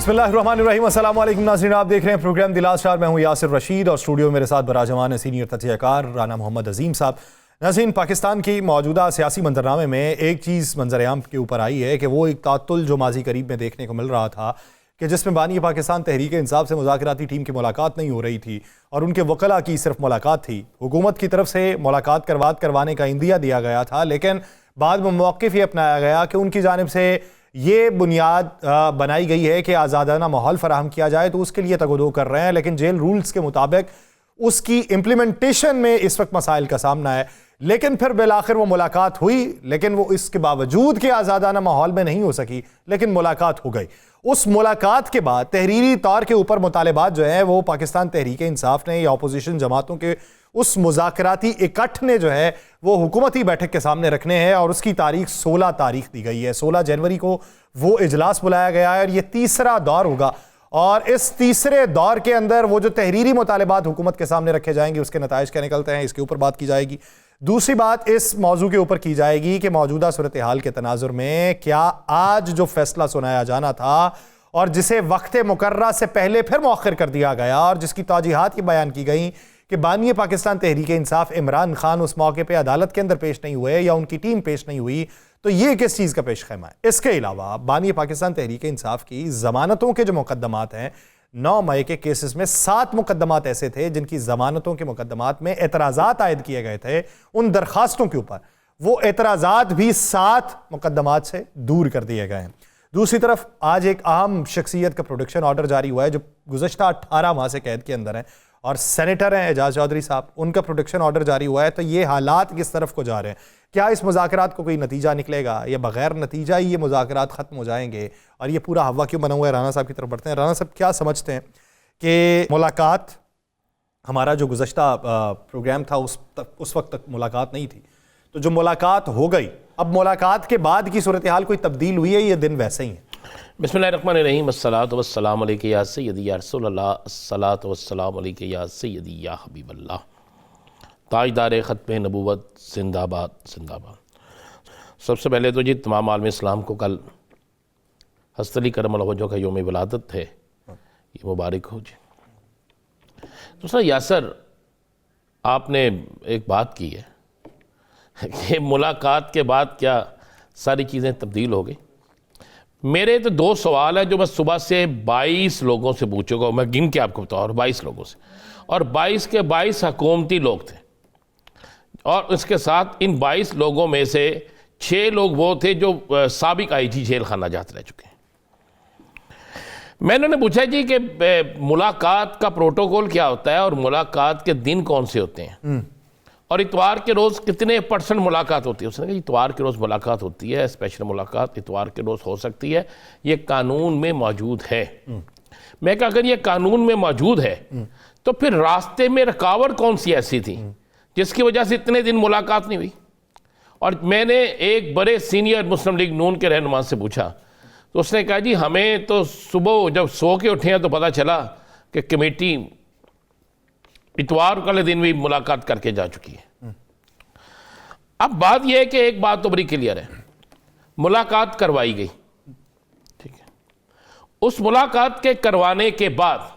बिस्मिल्लाहिर्रहमानिर्रहीम, अस्सलाम वालेकुम नाज़रीन, आप देख रहे हैं प्रोग्राम दिल आज़ार। मैं हूं यासिर रशीद और स्टूडियो में मेरे साथ बराजमान है सीनियर तजज़ियाकार राना मोहम्मद अजीम साहब। नाज़रीन, पाकिस्तान की मौजूदा सियासी मंजरनामे में एक चीज़ मंजर आम के ऊपर आई है कि वो एक तातुल जो माजी करीब में देखने को मिल रहा था कि जिसमें बानी पाकिस्तान तहरीक इंसाफ से मुज़ाकराती टीम की मुलाकात नहीं हो रही थी और उनके वकला की सिर्फ मुलाकात थी। हुकूमत की तरफ से मुलाकात करवाने का इंदिया दिया गया था, लेकिन बाद में मौक़िफ़ ये अपनाया गया कि उनकी जानिब से ये बुनियाद बनाई गई है कि आज़ादाना माहौल फराहम किया जाए, तो उसके लिए तगदो कर रहे हैं। लेकिन जेल रूल्स के मुताबिक उसकी इम्प्लीमेंटेशन में इस वक्त मसाइल का सामना है। लेकिन फिर बिलाखिर वो मुलाकात हुई, लेकिन वो इसके बावजूद कि आज़ादाना माहौल में नहीं हो सकी, लेकिन मुलाकात हो गई। उस मुलाकात के बाद तहरीरी तौर के ऊपर मुतालिबात जो है वो पाकिस्तान तहरीक इंसाफ ने या अपोजिशन जमातों के उस मुज़ाकराती इकट्ठ ने जो है वो हुकूमती बैठक के सामने रखने हैं और उसकी तारीख 16 तारीख दी गई है। 16 जनवरी को वो इजलास बुलाया गया है और ये तीसरा दौर होगा। और इस तीसरे दौर के अंदर वो जो तहरीरी मुतालिबात हुकूमत के सामने रखे जाएंगे उसके नताइज क्या निकलते हैं, इसके ऊपर बात की जाएगी। दूसरी बात इस मौजू के ऊपर की जाएगी कि मौजूदा सूरत हाल के तनाजुर में क्या आज जो फैसला सुनाया जाना था और जिसे वक्त मुकर्रा से पहले फिर मौखर कर दिया गया और जिसकी तौजीहात की बयान की गई कि बानी पाकिस्तान तहरीक इंसाफ इमरान खान उस मौके पे अदालत के अंदर पेश नहीं हुए या उनकी टीम पेश नहीं हुई, तो ये किस चीज़ का पेश खैमा है। इसके अलावा बानी पाकिस्तान तहरीक इंसाफ की ज़मानतों के जो मुकदमात हैं, 9 मई के केसेस में 7 मुकदमात ऐसे थे जिनकी ज़मानतों के मुकदमात में एतराज़ात आयद किए गए थे। उन दरखास्तों के ऊपर वो एतराज़ात भी 7 मुकदमात से दूर कर दिए गए हैं। दूसरी तरफ आज एक अहम शख्सियत का प्रोडक्शन ऑर्डर जारी हुआ है जो गुज़श्ता 18 माह से कैद के अंदर है और सेनेटर हैं एजाज चौधरी साहब, उनका प्रोटेक्शन ऑर्डर जारी हुआ है। तो ये हालात किस तरफ को जा रहे हैं, क्या इस मुज़ाकरात को कोई नतीजा निकलेगा या बगैर नतीजा ही ये मुज़ाकरात ख़त्म हो जाएंगे और ये पूरा हवा क्यों बना हुआ है। राना साहब की तरफ बढ़ते हैं। राना साहब, क्या समझते हैं कि मुलाकात, हमारा जो गुज़श्ता प्रोग्राम था उस वक्त तक मुलाकात नहीं थी, तो जो मुलाकात हो गई, अब मुलाकात के बाद की सूरत हाल कोई तब्दील हुई है, ये दिन वैसे ही है? बिस्मिल्लाहिर्रहमानिर्रहीम, अस्सलातु वस्सलामु अलैका या सय्यदी या रसूलल्लाह, अस्सलातु वस्सलामु अलैका या सय्यदी या हबीबल्लाह। ताजदार ख़त्म नबूवत जिंदाबाद जिंदाबाद। सबसे पहले तो जी तमाम आलम इस्लाम को कल हज़रत अली करमल्लाहु वजहहु का यौम विलादत है, ये मुबारक हो जी। दूसरा, यासर आपने एक बात की है कि मुलाकात के बाद क्या सारी चीज़ें तब्दील हो गई। मेरे तो 2 सवाल हैं जो मैं सुबह से 22 लोगों से पूछूंगा, मैं गिन के आपको बताऊँ, 22 लोगों से, और 22 के 22 हुकूमती लोग थे और इसके साथ इन 22 लोगों में से 6 लोग वो थे जो साबिक IG जेल खाना जात रह चुके हैं। मैंने उन्हें पूछा जी कि मुलाकात का प्रोटोकॉल क्या होता है और मुलाकात के दिन कौन से होते हैं और इतवार के रोज़ कितने % मुलाकात होती है। उसने कहा इतवार के रोज़ मुलाकात होती है, स्पेशल मुलाकात इतवार के रोज़ हो सकती है, ये कानून में मौजूद है। मैं कहा अगर ये कानून में मौजूद है तो फिर रास्ते में रुकावट कौन सी ऐसी थी जिसकी वजह से इतने दिन मुलाकात नहीं हुई। और मैंने एक बड़े सीनियर मुस्लिम लीग नून के रहनुमा से पूछा तो उसने कहा जी हमें तो सुबह जब सो के उठे हैं तो पता चला कि कमेटी इतवार वाले दिन भी मुलाकात करके जा चुकी है। अब बात यह है कि एक बात तो बड़ी क्लियर है, मुलाकात करवाई गई, ठीक है। उस मुलाकात के करवाने के बाद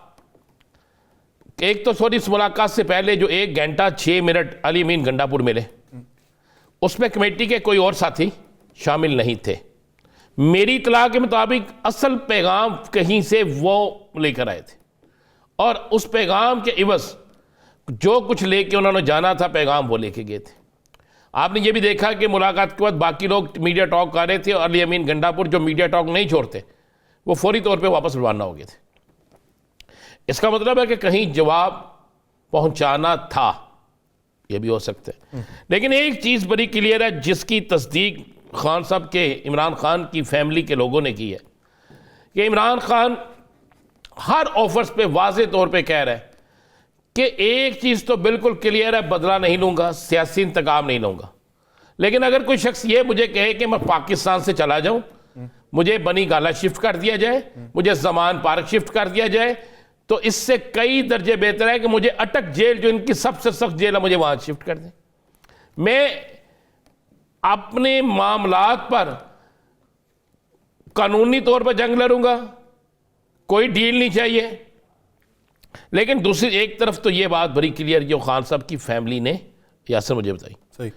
एक तो सॉरी इस मुलाकात से पहले जो 1 घंटा 6 मिनट अली अमीन गंडापुर मिले, उसमें कमेटी के कोई और साथी शामिल नहीं थे। मेरी इतला के मुताबिक असल पैगाम कहीं से वो लेकर आए थे और उस पैगाम के इवज़ जो कुछ लेके उन्होंने जाना था पैगाम वो लेके गए थे। आपने ये भी देखा कि मुलाकात के बाद बाकी लोग मीडिया टॉक कर रहे थे और अली अमीन गंडापुर जो मीडिया टॉक नहीं छोड़ते वो फौरी तौर पे वापस रवाना हो गए थे। इसका मतलब है कि कहीं जवाब पहुंचाना था, ये भी हो सकता है। लेकिन एक चीज़ बड़ी क्लियर है जिसकी तस्दीक खान साहब के इमरान खान की फैमिली के लोगों ने की है कि इमरान खान हर ऑफर्स पे वाज़े तौर पे कह रहा है कि एक चीज़ तो बिल्कुल क्लियर है, बदला नहीं लूँगा, सियासी इंतकाम नहीं लूँगा। लेकिन अगर कोई शख्स ये मुझे कहे कि मैं पाकिस्तान से चला जाऊँ, मुझे बनी गाला शिफ्ट कर दिया जाए, मुझे जमान पार्क शिफ्ट कर दिया जाए, तो इससे कई दर्जे बेहतर है कि मुझे अटक जेल जो इनकी सबसे सख्त जेल है मुझे वहाँ शिफ्ट कर दें। मैं अपने मामलात पर कानूनी तौर पर जंग लड़ूंगा, कोई डील नहीं चाहिए। लेकिन दूसरी एक तरफ तो ये बात बड़ी क्लियर जो खान साहब की फैमिली ने यासर मुझे बताई, सही।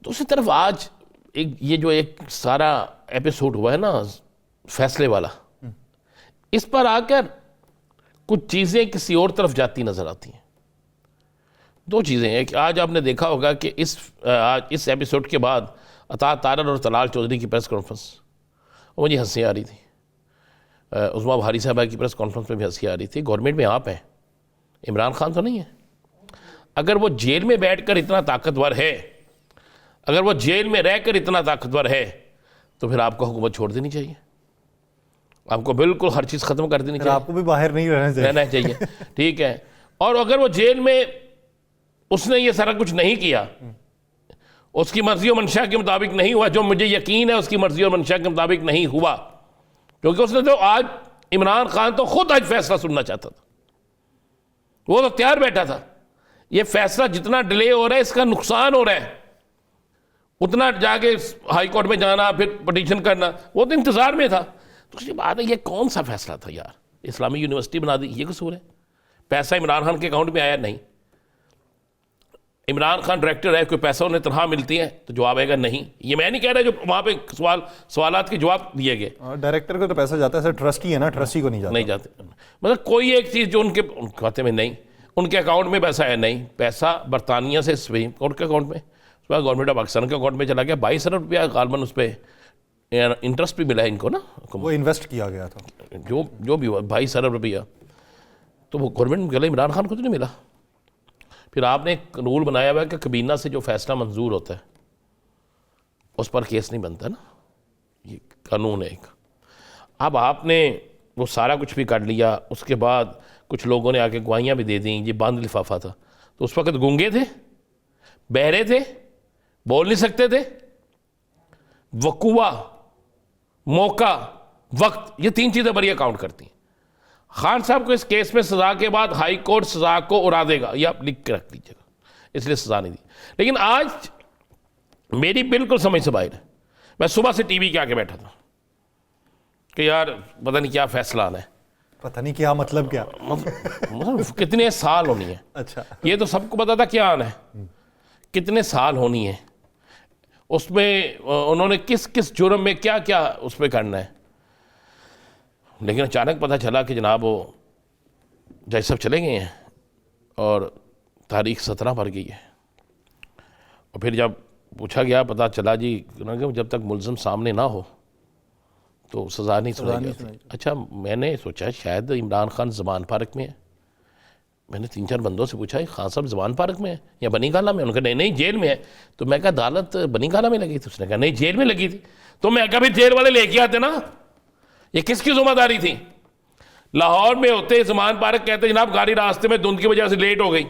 दूसरी तरफ आज ये जो एक सारा एपिसोड हुआ है ना फैसले वाला, इस पर आकर कुछ चीज़ें किसी और तरफ जाती नजर आती हैं। दो चीज़ें हैं कि आज आपने देखा होगा कि इस एपिसोड के बाद अता तारर और तलाल चौधरी की प्रेस कॉन्फ्रेंस, मुझे हंसी आ रही थी। उस्मा भारी साहबा की प्रेस कॉन्फ्रेंस में भी हंसी आ रही थी। गवर्नमेंट में आप हैं, इमरान खान तो नहीं है। अगर वो जेल में बैठकर इतना ताकतवर है, अगर वो जेल में रहकर इतना ताकतवर है, तो फिर आपको हुकूमत छोड़ देनी चाहिए, आपको बिल्कुल हर चीज़ ख़त्म कर देनी चाहिए, आपको भी बाहर नहीं रहना चाहिए। ठीक है। और अगर वो जेल में उसने ये सारा कुछ नहीं किया, उसकी मर्जी और मंशा के मुताबिक नहीं हुआ, जो मुझे यकीन है उसकी मर्जी और मंशा के मुताबिक नहीं हुआ, क्योंकि उसने तो आज इमरान खान तो खुद आज फैसला सुनना चाहता था, वो तो तैयार बैठा था। ये फैसला जितना डिले हो रहा है इसका नुकसान हो रहा है, उतना जाके हाई कोर्ट में जाना फिर पटिशन करना, वो तो इंतजार में था। दूसरी बात है ये कौन सा फैसला था यार, इस्लामी यूनिवर्सिटी बना दी, ये कसूर है? पैसा इमरान खान के अकाउंट में आया नहीं, इमरान खान डायरेक्टर है, कोई पैसा उन्हें तनख्वाह मिलती है? तो जवाब आएगा नहीं। ये मैं नहीं कह रहा जो वहाँ पे सवालात के जवाब दिए गए। डायरेक्टर को तो पैसा जाता है सर, ट्रस्टी है ना, ट्रस्टी को नहीं जाते। मतलब कोई एक चीज़ जो उनके खाते में नहीं, उनके अकाउंट में पैसा है नहीं, पैसा बरतानिया से सुप्रीम कोर्ट के अकाउंट में, गवर्नमेंट ऑफ पाकिस्तान के अकाउंट में चला गया। 22 अरब रुपया गालबन उस पर इंटरेस्ट भी मिला है इनको ना, वो इन्वेस्ट किया गया था, जो भी हुआ 22 अरब रुपया, तो वो गवर्नमेंट में गया, इमरान खान को तो नहीं मिला। फिर आपने एक रूल बनाया हुआ है कि कबीना से जो फैसला मंजूर होता है उस पर केस नहीं बनता ना, ये कानून है एक। अब आपने वो सारा कुछ भी कर लिया, उसके बाद कुछ लोगों ने आके गवाहियाँ भी दे दी, ये बंद लिफाफा था, तो उस वक्त गूंगे थे, बहरे थे, बोल नहीं सकते थे, वकूआ, मौका, वक्त, ये 3 चीज़ें बड़ी अकाउंट करती हैं। खान साहब को इस केस में सजा के बाद हाई कोर्ट सजा को उड़ा देगा, ये आप लिख के रख लीजिएगा, इसलिए सजा नहीं दी। लेकिन आज मेरी बिल्कुल समझ से बाहर है। मैं सुबह से टीवी के आके बैठा था कि यार पता नहीं क्या फैसला आना है, पता नहीं क्या मतलब क्या मतलब कितने साल होनी है। अच्छा, ये तो सबको पता था क्या आना है, कितने साल होनी है, उसमें उन्होंने किस किस जुर्म में क्या क्या उस पर करना है। लेकिन अचानक पता चला कि जनाब वो जज साहब चले गए हैं और तारीख 17 भर गई है। और फिर जब पूछा गया, पता चला जी जब तक मुलज़िम सामने ना हो तो सज़ा नहीं सुनाई जाती। अच्छा, मैंने सोचा शायद इमरान खान ज़मान पार्क में है। मैंने 3-4 बंदों से पूछा खान साहब ज़मान पार्क में है या बनी गाला में? उन्होंने कहा नहीं जेल में है। तो मैं कहा अदालत बनी गाला में लगी थी? उसने कहा नहीं जेल में लगी थी। तो मैं कहा फिर जेल वाले लेके आते ना, ये किसकी जिम्मेदारी थी? लाहौर में होते ज़मान पार्क कहते जनाब गाड़ी रास्ते में धुंध की वजह से लेट हो गई,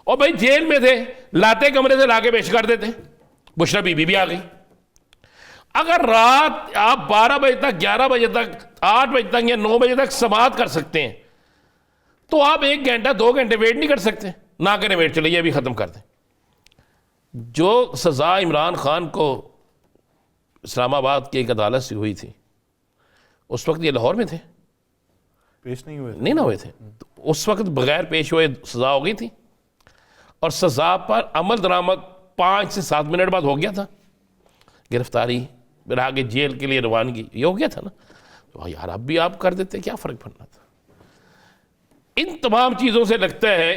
और भाई जेल में थे, लाते कमरे से लाके पेश कर देते, बुशरा बीबी भी आ गई। अगर रात आप 12 बजे तक, 11 बजे तक, 8 बजे तक या 9 बजे तक समाअत कर सकते हैं, तो आप 1 घंटा 2 घंटे वेट नहीं कर सकते? ना करें वेट, चलिए ये भी ख़त्म कर दें। जो सज़ा इमरान खान को इस्लामाबाद की एक अदालत से हुई थी, उस वक्त ये लाहौर में थे, पेश नहीं हुए, नहीं ना हुए थे, तो उस वक्त बगैर पेश हुए सज़ा हो गई थी, और सज़ा पर अमल दरामद 5 से 7 मिनट बाद हो गया था, गिरफ्तारी, फिर आगे जेल के लिए रवानगी, ये हो गया था ना। तो यार अब भी आप कर देते, क्या फ़र्क पड़ना था? इन तमाम चीज़ों से लगता है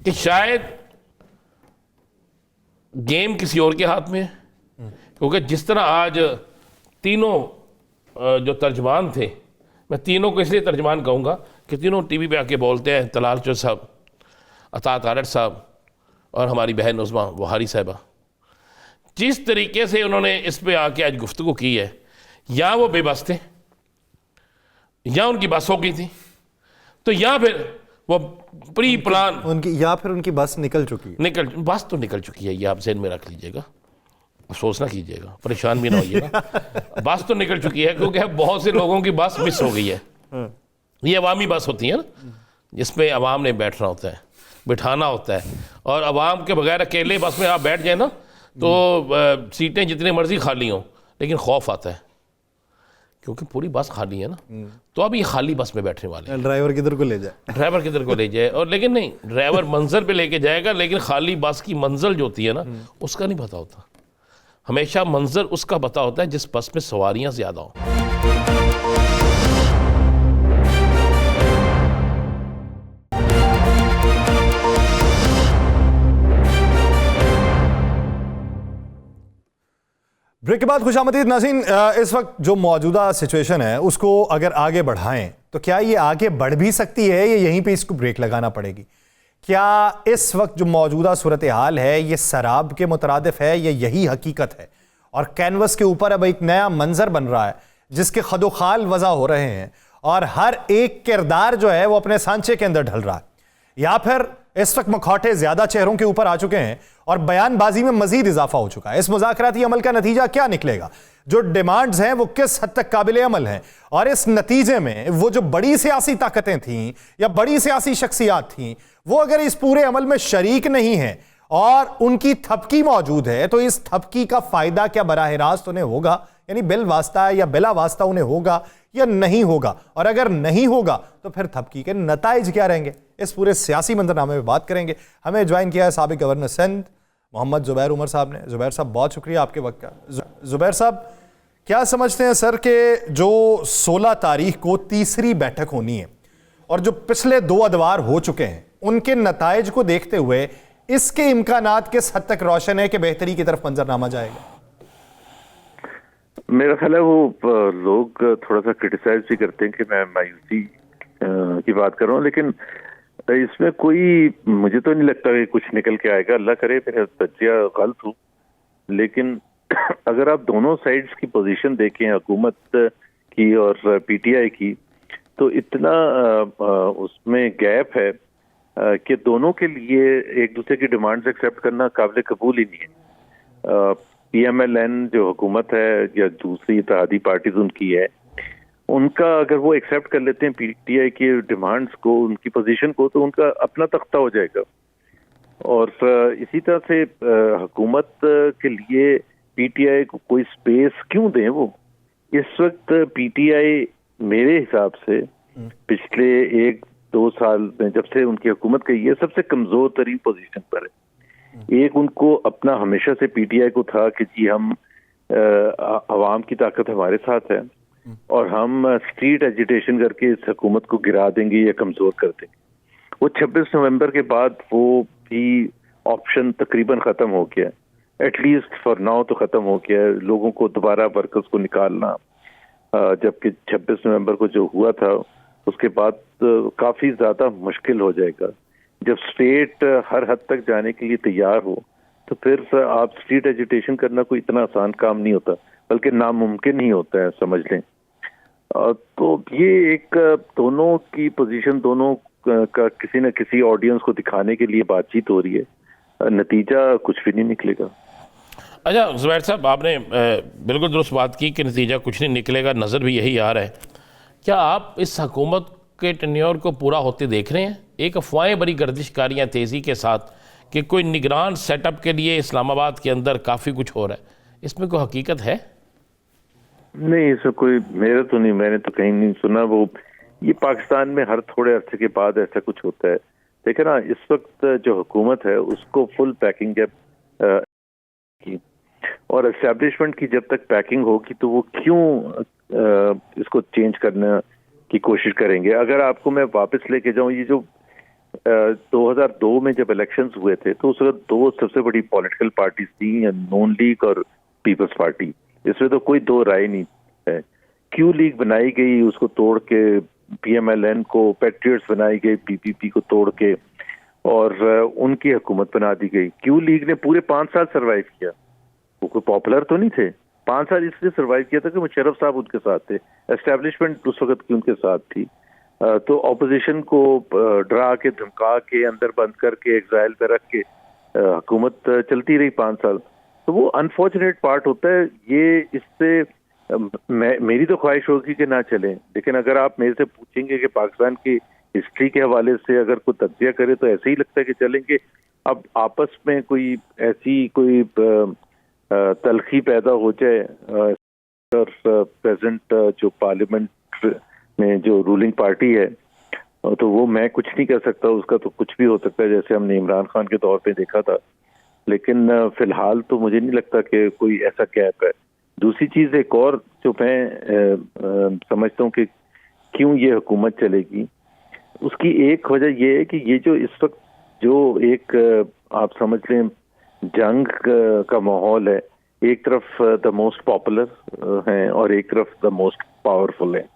कि शायद गेम किसी और के हाथ में है, क्योंकि जिस तरह आज तीनों जो तर्जमान थे, मैं तीनों को इसलिए तर्जमान कहूँगा कि तीनों टीवी पे आके बोलते हैं, तलाल चौधरी साहब, अता तारड़ साहब और हमारी बहन उस्मा बुहारी साहिबा, जिस तरीके से उन्होंने इस पे आके आज गुफ्तगू की है, या वो बेबस थे या उनकी बस हो गई थी, तो या फिर वो प्री प्लान उनकी, या फिर उनकी बस निकल चुकी है। बस तो निकल चुकी है, ये आप ज़हन में रख लीजिएगा, अफसोस ना कीजिएगा, परेशान भी ना होइएगा। बस तो निकल चुकी है, क्योंकि बहुत से लोगों की बस मिस हो गई है। ये अवामी बस होती है ना, जिसमें अवाम ने बैठना होता है, बिठाना होता है, और अवाम के बगैर अकेले बस में आप बैठ जाए ना, तो सीटें जितनी मर्जी खाली हों, लेकिन खौफ आता है क्योंकि पूरी बस खाली है ना, तो अब ये खाली बस में बैठने वाले हैं। ड्राइवर किधर को ले जाए, ड्राइवर किधर को ले जाए, और लेकिन नहीं, ड्राइवर मंजिल पे लेके जाएगा, लेकिन खाली बस की मंजिल जो होती है ना, उसका नहीं पता होता। हमेशा मंजिल उसका पता होता है जिस बस में सवारियां ज़्यादा हों। ब्रेक के बाद खुशामदीद नाज़रीन। इस वक्त जो मौजूदा सिचुएशन है उसको अगर आगे बढ़ाएं तो क्या ये आगे बढ़ भी सकती है या यहीं पे इसको ब्रेक लगाना पड़ेगी? क्या इस वक्त जो मौजूदा सूरत हाल है ये शराब के मुतरादिफ है या यही हकीकत है, और कैनवस के ऊपर अब एक नया मंजर बन रहा है जिसके खदोखाल वज़ा हो रहे हैं और हर एक किरदार जो है वो अपने सांचे के अंदर ढल रहा है, या फिर इस वक्त मखौटे ज्यादा चेहरों के ऊपर आ चुके हैं और बयानबाजी में मजीद इजाफा हो चुका है? इस मुज़ाकराती अमल का नतीजा क्या निकलेगा? जो डिमांड्स हैं वो किस हद तक काबिल अमल हैं? और इस नतीजे में वो जो बड़ी सियासी ताकतें थीं या बड़ी सियासी शख्सियात थीं, वो अगर इस पूरे अमल में शरीक नहीं है और उनकी थपकी मौजूद है, तो इस थपकी का फायदा क्या बराह रास्त उन्हें होगा, यानी बिल वास्ता या बिला वास्ता उन्हें होगा या नहीं होगा? और अगर नहीं होगा तो फिर थपकी के नताइज क्या रहेंगे? इस पूरे सियासी मंजरनामे में बात करेंगे। हमें ज्वाइन किया है साबिक गवर्नर सिंध मोहम्मद जुबैर उमर साहब ने। जुबैर साहब, बहुत शुक्रिया आपके वक्त का। जुबैर साहब, क्या समझते हैं सर कि जो 16 तारीख को तीसरी बैठक होनी है और जो पिछले 2 अदवार हो चुके हैं उनके नताइज को देखते हुए इसके इम्कानात किस हद तक रोशन है कि बेहतरी की तरफ मंजरनामा जाएगा? मेरा ख्याल है वो लोग थोड़ा सा क्रिटिसाइज भी करते हैं कि मैं मायूसी की बात कर रहा हूँ, लेकिन इसमें कोई, मुझे तो नहीं लगता कि कुछ निकल के आएगा। अल्लाह करे मेरा तज्जिया गलत हो, लेकिन अगर आप दोनों साइड्स की पोजीशन देखें, हुकूमत की और पीटीआई की, तो इतना उसमें गैप है कि दोनों के लिए एक दूसरे की डिमांड्स एक्सेप्ट करना काबिल कबूल ही नहीं है। पीएमएलएन जो हुकूमत है या दूसरी इत्तेहादी पार्टीज उनकी है, उनका अगर वो एक्सेप्ट कर लेते हैं पीटीआई की डिमांड्स को, उनकी पोजीशन को, तो उनका अपना तख्ता हो जाएगा। और इसी तरह से हुकूमत के लिए पीटीआई को कोई स्पेस क्यों दें? वो इस वक्त पीटीआई मेरे हिसाब से पिछले 1-2 साल में जब से उनकी हुकूमत गई है सबसे कमजोर तरीन पोजीशन पर है। एक, उनको अपना हमेशा से पीटीआई को था कि जी हम अवाम की ताकत हमारे साथ है और हम स्ट्रीट एजिटेशन करके इस हुकूमत को गिरा देंगे या कमजोर कर देंगे। वो 26 नवंबर के बाद वो भी ऑप्शन तकरीबन खत्म हो गया, एटलीस्ट फॉर नाउ तो खत्म हो गया है। लोगों को दोबारा वर्कर्स को निकालना, जबकि 26 नवंबर को जो हुआ था उसके बाद काफी ज्यादा मुश्किल हो जाएगा। जब स्टेट हर हद तक जाने के लिए तैयार हो तो फिर आप स्ट्रीट एजिटेशन करना कोई इतना आसान काम नहीं होता, बल्कि नामुमकिन ही होता है, समझ लें। तो ये एक दोनों की पोजीशन, दोनों का किसी न किसी ऑडियंस को दिखाने के लिए बातचीत हो रही है, नतीजा कुछ भी नहीं निकलेगा। अच्छा जुबैर साहब, आपने बिल्कुल दुरुस्त बात की कि नतीजा कुछ नहीं निकलेगा, नज़र भी यही आ रहा है। क्या आप इस हुकूमत के टेन्योर को पूरा होते देख रहे हैं? एक अफवाहें बड़ी गर्दिशकारियाँ तेज़ी के साथ कि कोई निगरान सेटअप के लिए इस्लामाबाद के अंदर काफ़ी कुछ हो रहा है, इसमें कोई हकीकत है? नहीं, इसमें कोई, मेरा तो नहीं, मैंने तो कहीं नहीं सुना। वो ये पाकिस्तान में हर थोड़े अरसे के बाद ऐसा कुछ होता है। देखिए ना, इस वक्त जो हुकूमत है उसको फुल पैकिंग जब की और एस्टेब्लिशमेंट की जब तक पैकिंग होगी तो वो क्यों इसको चेंज करने की कोशिश करेंगे? अगर आपको मैं वापस लेके जाऊं, ये जो 2002 में जब इलेक्शंस हुए थे तो उस वक्त 2 सबसे बड़ी पॉलिटिकल पार्टीज थी, नून लीग और पीपल्स पार्टी। इसमें तो कोई 2 राय नहीं है। क्यू लीग बनाई गई, उसको तोड़ के पीएमएलएन को, पैट्रियट्स बनाई गई पीपीपी को तोड़ के, और उनकी हुकूमत बना दी गई। क्यू लीग ने पूरे 5 साल सरवाइव किया। वो कोई पॉपुलर तो नहीं थे, 5 साल इसलिए सरवाइव किया था कि मुशर्रफ साहब उनके साथ थे, एस्टेब्लिशमेंट उस वक्त की उनके साथ थी। तो ऑपोजिशन को डरा के, धमका के, अंदर बंद करके, एग्जाइल पे रख के हुकूमत चलती रही 5 साल। तो वो अनफॉर्चुनेट पार्ट होता है। ये इससे मेरी तो ख्वाहिश होगी कि ना चलें, लेकिन अगर आप मेरे से पूछेंगे कि पाकिस्तान की हिस्ट्री के हवाले से अगर कोई तज्जिया करे तो ऐसे ही लगता है कि चलेंगे। अब आपस में कोई ऐसी कोई तलखी पैदा हो जाए और प्रेजेंट जो पार्लियामेंट में जो रूलिंग पार्टी है, तो वो मैं कुछ नहीं कर सकता, उसका तो कुछ भी हो सकता है, जैसे हमने इमरान खान के दौर पे देखा था। लेकिन फिलहाल तो मुझे नहीं लगता कि कोई ऐसा गैप है। दूसरी चीज एक और जो मैं समझता हूँ कि क्यों ये हुकूमत चलेगी, उसकी एक वजह ये है कि ये जो इस वक्त जो एक आप समझ लें जंग का माहौल है, एक तरफ द मोस्ट पॉपुलर हैं और एक तरफ द मोस्ट पावरफुल है।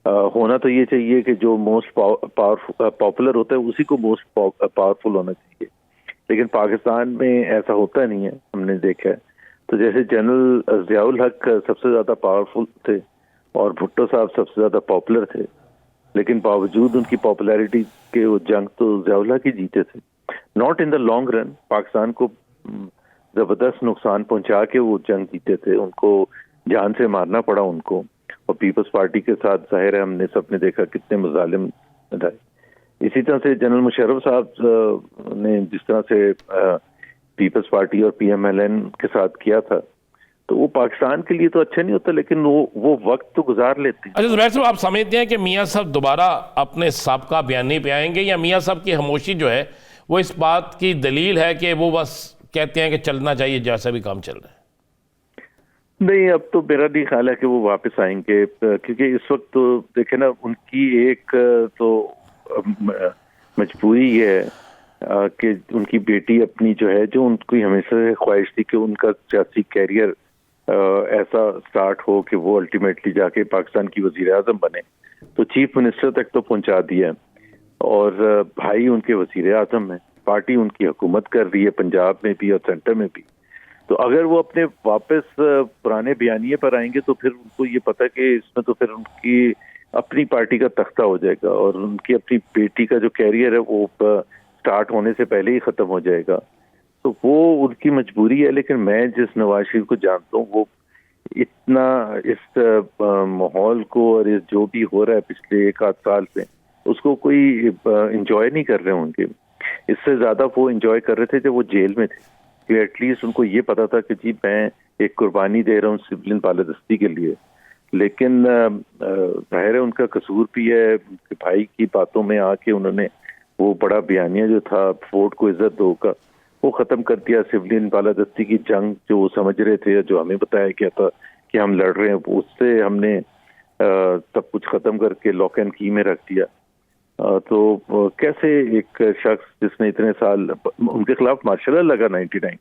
होना तो ये चाहिए कि जो मोस्ट पॉपुलर होता है उसी को मोस्ट पावरफुल होना चाहिए, लेकिन पाकिस्तान में ऐसा होता नहीं है, हमने देखा है। तो जैसे जनरल ज़ियाउल हक सबसे ज़्यादा पावरफुल थे और भुट्टो साहब सबसे ज़्यादा पॉपुलर थे, लेकिन बावजूद उनकी पॉपुलैरिटी के वो जंग तो ज़ियाउल हक ही जीते थे। Not in the long run, Pakistan को ज़बरदस्त नुकसान पहुंचा के वो जंग जीते थे, उनको जान से मारना पड़ा उनको। और पीपल्स पार्टी के साथ जाहिर है हमने सबने देखा कितने मुजालिम रहे। इसी तरह से जनरल मुशर्रफ साहब ने जिस तरह से पीपल्स पार्टी और PMLN के साथ किया था, तो वो पाकिस्तान के लिए तो अच्छा नहीं होता, लेकिन वो वक्त तो गुजार लेते हैं। अच्छा जुबैर साहब, आप समझते हैं कि मियाँ साहब दोबारा अपने साबका बयानी पे आएंगे, या मियाँ साहब की खामोशी जो है वो इस बात की दलील है कि वो बस कहते हैं कि चलना चाहिए जैसा भी काम चल रहा है? नहीं, अब तो मेरा नहीं ख्याल है कि वो वापस आएंगे, क्योंकि इस वक्त तो देखे ना, उनकी एक तो मजबूरी है कि उनकी बेटी अपनी जो है, जो उनकी हमेशा से ख्वाहिश थी कि उनका सियासी कैरियर ऐसा स्टार्ट हो कि वो अल्टीमेटली जाके पाकिस्तान की वजीर आजम बने, तो चीफ मिनिस्टर तक तो पहुंचा दिया। और भाई उनके वजीर आजम है, पार्टी उनकी हुकूमत कर रही है पंजाब में भी और सेंटर में भी। तो अगर वो अपने वापस पुराने बयानिए पर आएंगे तो फिर उनको ये पता है कि इसमें तो फिर उनकी अपनी पार्टी का तख्ता हो जाएगा और उनकी अपनी बेटी का जो कैरियर है वो स्टार्ट होने से पहले ही खत्म हो जाएगा। तो वो उनकी मजबूरी है। लेकिन मैं जिस नवाज शरीफ को जानता हूँ, वो इतना इस माहौल को और इस जो भी हो रहा है पिछले 1 आध साल से, उसको कोई इंजॉय नहीं कर रहे होंगे। इससे ज्यादा वो इंजॉय कर रहे थे जब वो जेल में थे, कि एटलीस्ट उनको ये पता था कि जी मैं एक कुर्बानी दे रहा हूँ सिविलियन बालादस्ती के लिए। लेकिन जाहिर है उनका कसूर भी है कि भाई की बातों में आके उन्होंने वो बड़ा बयानिया जो था वोट को इज्जत दो का, वो खत्म कर दिया। सिविलियन बालादस्ती की जंग जो वो समझ रहे थे, जो हमें बताया गया था कि हम लड़ रहे हैं, उससे हमने सब कुछ खत्म करके लॉक एंड की में रख दिया। तो कैसे एक शख्स जिसने इतने साल, उनके खिलाफ मार्शल लॉ लगा 99 में,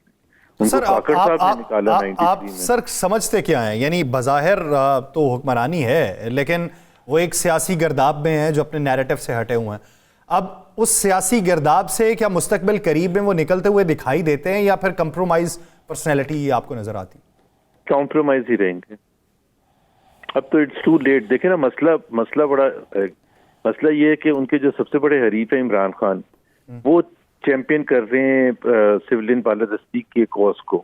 सर उनको काकड़ साहब ने निकाला 93 आप में। सर समझते क्या हैं? यानी बज़ाहिर तो हुक्मरानी है, लेकिन वो एक सियासी गिरदाब में है जो अपने नैरेटिव से हटे हुए हैं। अब उस सियासी गिरदाब से क्या मुस्तकबिल करीब में वो निकलते हुए दिखाई देते हैं, या फिर कंप्रोमाइज पर्सनैलिटी आपको नजर आती? कॉम्प्रोमाइज ही रहेंगे। अब तो इट्स टू लेट। देखे ना, मसला ये है कि उनके जो सबसे बड़े हरीफ है इमरान खान, वो चैंपियन कर रहे हैं सिविलियन बालादस्ती के कॉज को।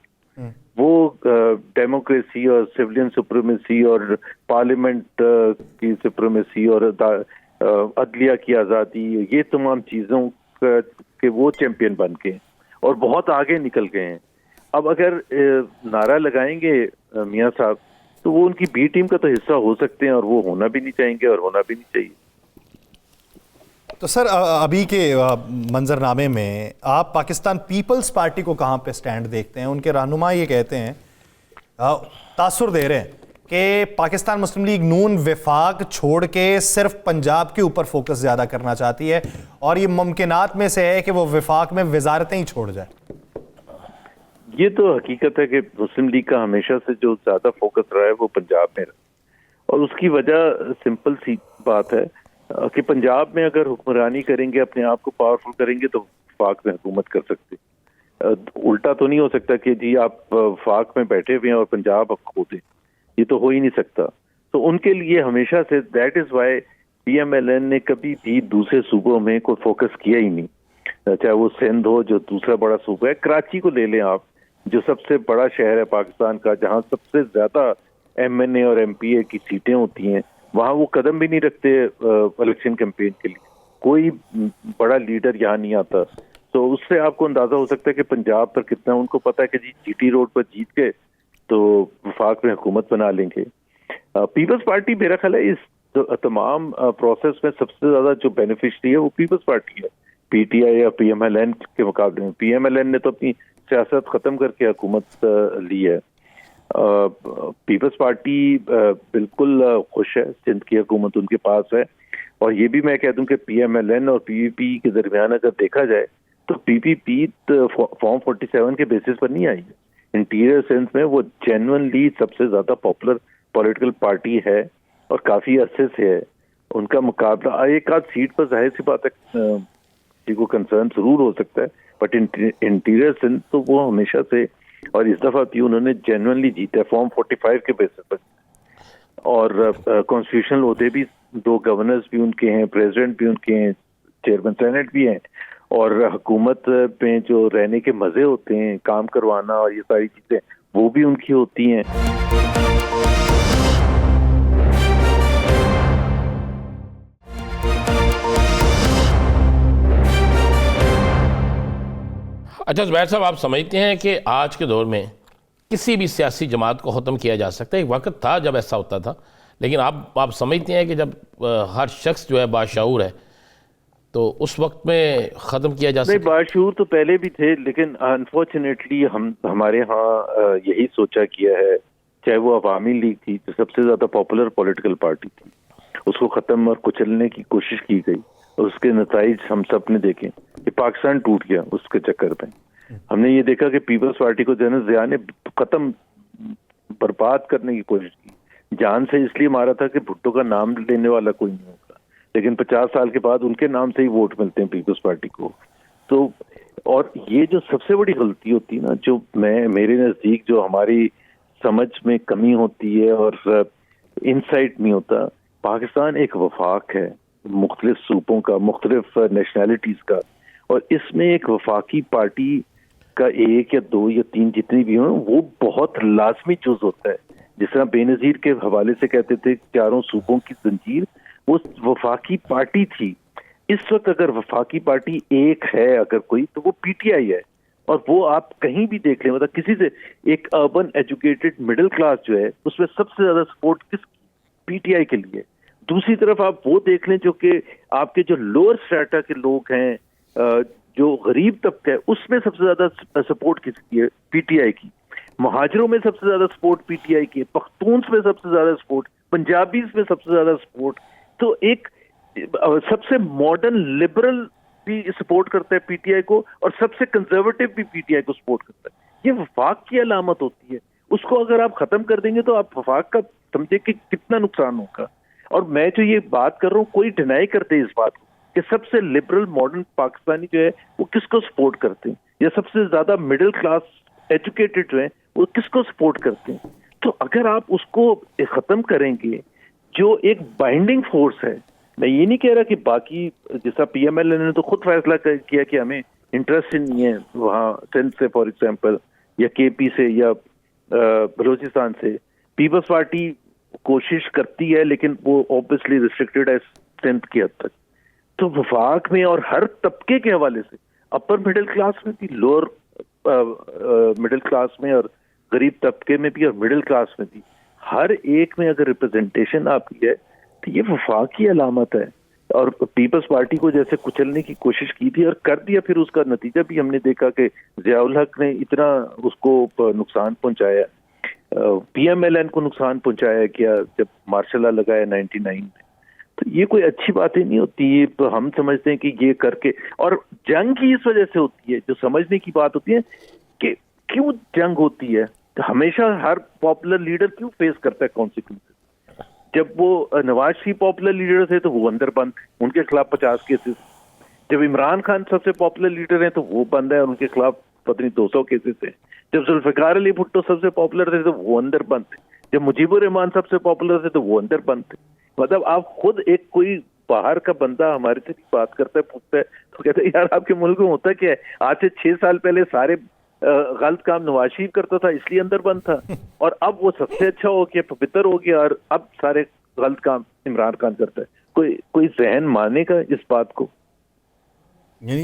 वो डेमोक्रेसी और सिविलियन सुप्रीमेसी और पार्लियामेंट की सुप्रीमेसी और अदलिया की आज़ादी, ये तमाम चीज़ों के वो चैंपियन बन के और बहुत आगे निकल गए हैं। अब अगर नारा लगाएंगे मियाँ साहब, तो वो उनकी बी टीम का तो हिस्सा हो सकते हैं और वो होना भी नहीं चाहेंगे और होना भी नहीं चाहिए। तो सर अभी के मंजरनामे में आप पाकिस्तान पीपल्स पार्टी को कहाँ पे स्टैंड देखते हैं? उनके रहनुमा ये कहते हैं, तासुर दे रहे हैं कि पाकिस्तान मुस्लिम लीग नून विफाक छोड़ के सिर्फ पंजाब के ऊपर फोकस ज़्यादा करना चाहती है और ये मुमकिनात में से है कि वो विफाक में वजारतें ही छोड़ जाए। ये तो हकीकत है कि मुस्लिम लीग का हमेशा से जो ज़्यादा फोकस रहा है वो पंजाब में रहा, और उसकी वजह सिंपल सी बात है कि पंजाब में अगर हुक्मरानी करेंगे, अपने आप को पावरफुल करेंगे, तो फाक में हुकूमत कर सकते। उल्टा तो नहीं हो सकता कि जी आप फाक में बैठे हुए हैं और पंजाब खो दें, ये तो हो ही नहीं सकता। तो उनके लिए हमेशा say that is why PMLN ने कभी भी दूसरे सूबों में कोई फोकस किया ही नहीं, चाहे वो सिंध हो जो दूसरा बड़ा सूबा है, कराची को ले लें आप, जो सबसे बड़ा शहर है पाकिस्तान का, जहाँ सबसे ज्यादा MNA और MPA की सीटें होती हैं, वहाँ वो कदम भी नहीं रखते इलेक्शन कैंपेन के लिए। कोई बड़ा लीडर यहाँ नहीं आता। तो उससे आपको अंदाजा हो सकता है कि पंजाब पर कितना उनको पता है कि जी GT रोड पर जीत गए तो वफाक में हुकूमत बना लेंगे। पीपल्स पार्टी मेरा ख्याल है इस तमाम प्रोसेस में सबसे ज्यादा जो बेनिफिशियरी है वो पीपल्स पार्टी है, पीटीआई या पीएमएलएन के मुकाबले में। पीएमएलएन ने तो अपनी सियासत खत्म करके हुकूमत ली है। पीपल्स पार्टी बिल्कुल खुश है, सिंध की हुकूमत उनके पास है। और ये भी मैं कह दूं कि पीएमएलएन और पीपीपी के दरमियान अगर देखा जाए तो पीपीपी फॉर्म 47 के बेसिस पर नहीं आई है। इंटीरियर सेंस में वो जेन्युइनली सबसे ज्यादा पॉपुलर पॉलिटिकल पार्टी है और काफी अरसे से है। उनका मुकाबला एक आध सीट पर जाहिर सी बात है किसी को कंसर्न जरूर हो सकता है, बट इंटीरियर सेंस तो वो हमेशा से, और इस दफा भी उन्होंने जेन्युइनली जीता है फॉर्म 45 के बेसिस पर। और कॉन्स्टिट्यूशनल ओहदे भी, 2 गवर्नर्स भी उनके हैं, प्रेसिडेंट भी उनके हैं, चेयरमैन सेनेट भी हैं, और हुकूमत में जो रहने के मजे होते हैं, काम करवाना और ये सारी चीजें वो भी उनकी होती हैं। अच्छा जुबैर साहब, आप समझते हैं कि आज के दौर में किसी भी सियासी जमात को ख़त्म किया जा सकता है? एक वक्त था जब ऐसा होता था, लेकिन आप समझते हैं कि जब हर शख्स जो है बाशऊर है तो उस वक्त में ख़त्म किया जा सकता है? बाशऊर तो पहले भी थे, लेकिन अनफॉर्चुनेटली हमारे यहाँ यही सोचा किया है, चाहे वो अवामी लीग थी जो सबसे ज्यादा पॉपुलर पॉलिटिकल पार्टी थी, उसको खत्म और कुचलने की कोशिश की गई। उसके नताइज हम सब ने देखे कि पाकिस्तान टूट गया उसके चक्कर में। हमने ये देखा कि पीपल्स पार्टी को जनरल ज़िया ने खत्म, बर्बाद करने की कोशिश की। जान से इसलिए मारा था कि भुट्टो का नाम लेने वाला कोई नहीं होगा, लेकिन 50 साल के बाद उनके नाम से ही वोट मिलते हैं पीपल्स पार्टी को। तो और ये जो सबसे बड़ी गलती होती है ना, जो मेरे नज़दीक जो हमारी समझ में कमी होती है और इनसाइट नहीं होता, पाकिस्तान एक वफाक है मुख्तलिफ सूबों का, मुख्तलिफ नेशनैलिटीज का, और इसमें एक वफाकी पार्टी का 1 या 2 या 3 जितनी भी हो वो बहुत लाजमी जुज होता है। जिस तरह बेनजीर के हवाले से कहते थे 4 सूबों की जंजीर, वो वफाकी पार्टी थी। इस वक्त अगर वफाकी पार्टी एक है अगर कोई, तो वो पीटीआई है। और वो आप कहीं भी देख लें, मतलब किसी से एक अर्बन एजुकेटेड मिडिल क्लास जो है उसमें सबसे ज्यादा सपोर्ट किस पीटीआई के लिए। दूसरी तरफ आप वो देख लें जो कि आपके जो लोअर स्ट्रेटा के लोग हैं, जो गरीब तबका है, उसमें सबसे ज्यादा सपोर्ट किसकी है? पीटीआई की। मुहाजिरों में सबसे ज्यादा सपोर्ट पीटीआई की है, पख्तून्स में सबसे ज्यादा सपोर्ट, पंजाबीज में सबसे ज्यादा सपोर्ट। तो एक सबसे मॉडर्न लिबरल भी सपोर्ट करता है पीटीआई को, और सबसे कंजर्वेटिव भी पीटीआई को सपोर्ट करता है। ये वफाक की अलामत होती है। उसको अगर आप खत्म कर देंगे तो आप वफाक का समझे कि कितना नुकसान होगा। और मैं जो ये बात कर रहा हूँ, कोई डिनाई करते इस बात को कि सबसे लिबरल मॉडर्न पाकिस्तानी जो है वो किसको सपोर्ट करते हैं, या सबसे ज्यादा मिडिल क्लास एजुकेटेड जो है वो किसको सपोर्ट करते हैं। तो अगर आप उसको खत्म करेंगे, जो एक बाइंडिंग फोर्स है, मैं ये नहीं कह रहा कि बाकी, जैसा पीएमएल ने तो खुद फैसला किया कि हमें इंटरेस्ट नहीं है वहाँ सिंध से फॉर एग्जाम्पल, या केपी से, या बलूचिस्तान से। पीपल्स पार्टी कोशिश करती है लेकिन वो ऑब्वियसली रिस्ट्रिक्टेड है सिंध की हद तक। तो वफाक में और हर तबके के हवाले से, अपर मिडिल क्लास में भी, लोअर मिडिल क्लास में, और गरीब तबके में भी, और मिडिल क्लास में भी, हर एक में अगर रिप्रेजेंटेशन आपकी है तो ये वफाक की अलामत है। और पीपल्स पार्टी को जैसे कुचलने की कोशिश की थी और कर दिया, फिर उसका नतीजा भी हमने देखा कि ज़ियाउल हक ने इतना उसको नुकसान पहुंचाया, पीएमएलएन को नुकसान पहुंचाया गया जब मार्शल लॉ लगाया 99 में। तो ये कोई अच्छी बातें नहीं होती। ये तो हम समझते हैं कि ये करके, और जंग ही इस वजह से होती है, जो समझने की बात होती है कि क्यों जंग होती है। तो हमेशा हर पॉपुलर लीडर क्यों फेस करता है कॉन्सिक्वेंसेस। जब वो नवाज शरीफ पॉपुलर लीडर थे तो वो अंदर बंद, उनके खिलाफ 50 केसेस। जब इमरान खान सबसे पॉपुलर लीडर हैं तो वो बंद है और उनके खिलाफ पता नहीं 200 केसेस थे। जब जुल्फिकार अली भुट्टो सबसे पॉपुलर थे तो वो अंदर बंद थे। जब मुजीबुर रहमान सबसे पॉपुलर थे तो वो अंदर बंद थे। मतलब आप खुद एक कोई बाहर का बंदा हमारे से बात करता है, पूछता है, तो कहते हैं यार आपके मुल्क में होता क्या है? आज से 6 साल पहले सारे गलत काम नवाज शरीफ करता था इसलिए अंदर बंद था, और अब वो सबसे अच्छा हो गया, पवित्र हो गया, और अब सारे गलत काम इमरान खान करता है। कोई जहन मानेगा इस बात को? यानी